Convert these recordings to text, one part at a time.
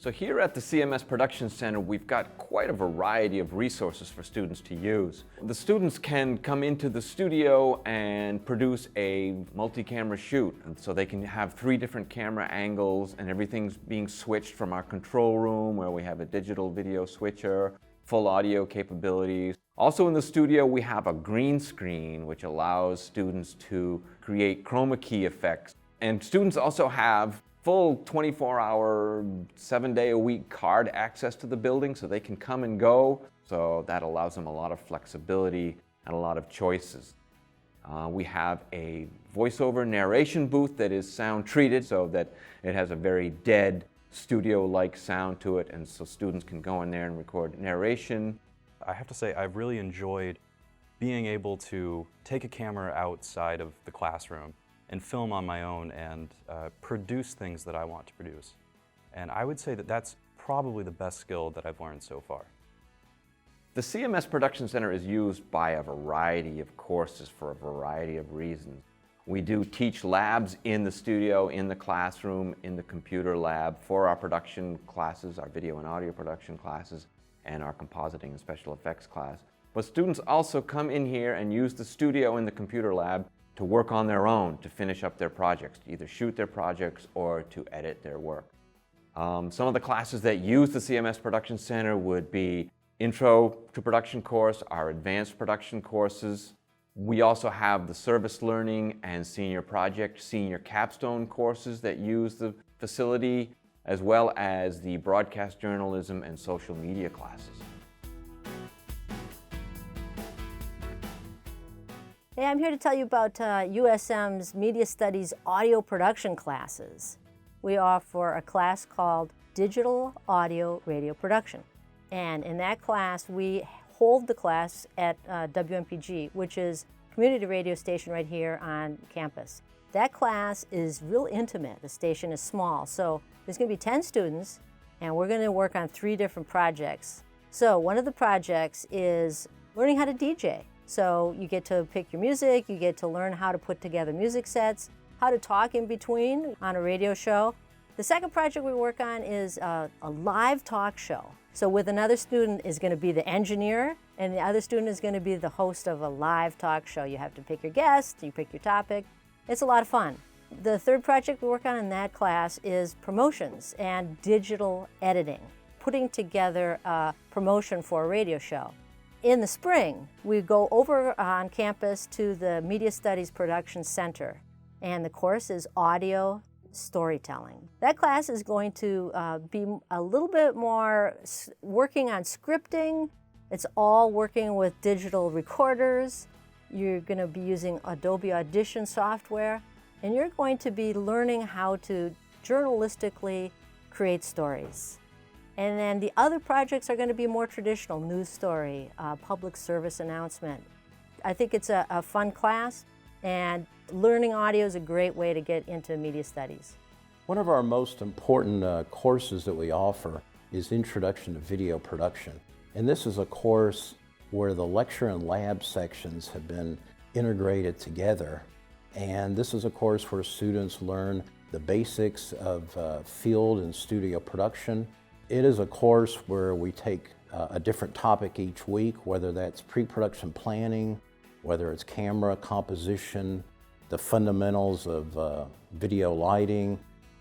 So here at the CMS Production Center, we've got quite a variety of resources for students to use. The students can come into the studio and produce a multi-camera shoot. And so they can have 3 different camera angles, and everything's being switched from our control room where we have a digital video switcher, full audio capabilities. Also in the studio, we have a green screen, which allows students to create chroma key effects. And students also have full 24-hour, 7-day-a-week card access to the building, so they can come and go. So that allows them a lot of flexibility and a lot of choices. We have a voiceover narration booth that is sound treated so that it has a very dead studio-like sound to it, and so students can go in there and record narration. I have to say I've really enjoyed being able to take a camera outside of the classroom and film on my own and produce things that I want to produce. And I would say that that's probably the best skill that I've learned so far. The CMS Production Center is used by a variety of courses for a variety of reasons. We do teach labs in the studio, in the classroom, in the computer lab for our production classes, our video and audio production classes, and our compositing and special effects class. But students also come in here and use the studio and the computer lab to work on their own, to finish up their projects, to either shoot their projects or to edit their work. Some of the classes that use the CMS Production Center would be Intro to Production course, our advanced production courses. We also have the service learning and senior project, senior capstone courses that use the facility, as well as the broadcast journalism and social media classes. Hey, I'm here to tell you about USM's Media Studies audio production classes. We offer a class called Digital Audio Radio Production. And in that class, we hold the class at WMPG, which is a community radio station right here on campus. That class is real intimate. The station is small, so there's going to be 10 students, and we're going to work on 3 different projects. So one of the projects is learning how to DJ. So you get to pick your music, you get to learn how to put together music sets, how to talk in between on a radio show. The second project we work on is a live talk show. So with another student is going to be the engineer, and the other student is going to be the host of a live talk show. You have to pick your guest, you pick your topic. It's a lot of fun. The third project we work on in that class is promotions and digital editing, putting together a promotion for a radio show. In the spring, we go over on campus to the Media Studies Production Center, and the course is audio storytelling. That class is going to be a little bit more working on scripting. It's all working with digital recorders. You're going to be using Adobe Audition software, and you're going to be learning how to journalistically create stories. And then the other projects are going to be more traditional, news story, public service announcement. I think it's a fun class, and learning audio is a great way to get into media studies. One of our most important courses that we offer is Introduction to Video Production. And this is a course where the lecture and lab sections have been integrated together. And this is a course where students learn the basics of field and studio production. It is a course where we take a different topic each week, whether that's pre-production planning, whether it's camera composition, the fundamentals of video lighting,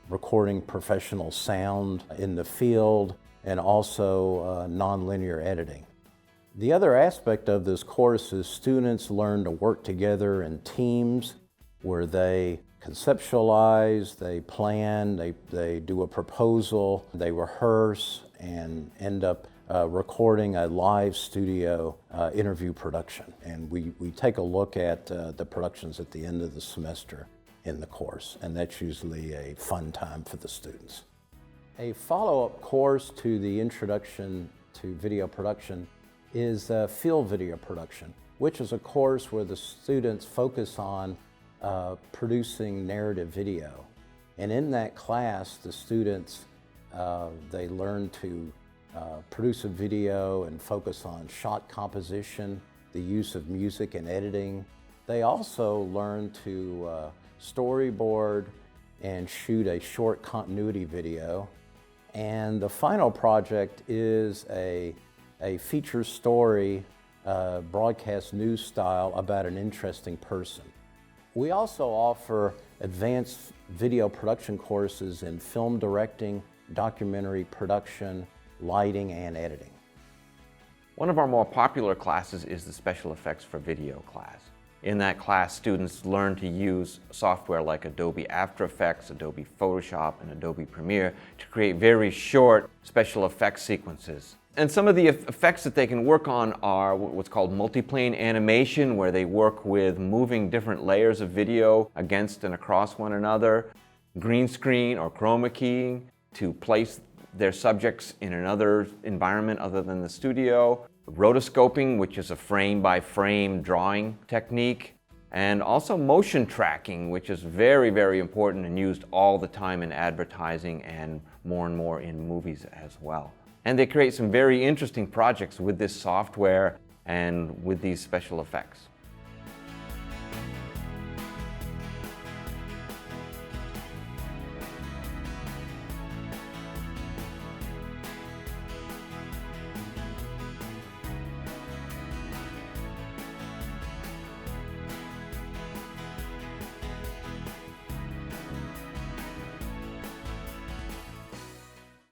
recording professional sound in the field, and also nonlinear editing. The other aspect of this course is students learn to work together in teams where they conceptualize, they plan, they do a proposal, they rehearse, and end up recording a live studio interview production. And we take a look at the productions at the end of the semester in the course, and that's usually a fun time for the students. A follow-up course to the Introduction to Video Production is Field Video Production, which is a course where the students focus on producing narrative video. And in that class, the students, they learn to produce a video and focus on shot composition, the use of music and editing. They also learn to storyboard and shoot a short continuity video. And the final project is a feature story, broadcast news style about an interesting person. We also offer advanced video production courses in film directing, documentary production, lighting, and editing. One of our more popular classes is the Special Effects for Video class. In that class, students learn to use software like Adobe After Effects, Adobe Photoshop, and Adobe Premiere to create very short special effects sequences. And some of the effects that they can work on are what's called multiplane animation, where they work with moving different layers of video against and across one another, green screen or chroma keying to place their subjects in another environment other than the studio, rotoscoping, which is a frame-by-frame drawing technique, and also motion tracking, which is very, very important and used all the time in advertising and more in movies as well. And they create some very interesting projects with this software and with these special effects.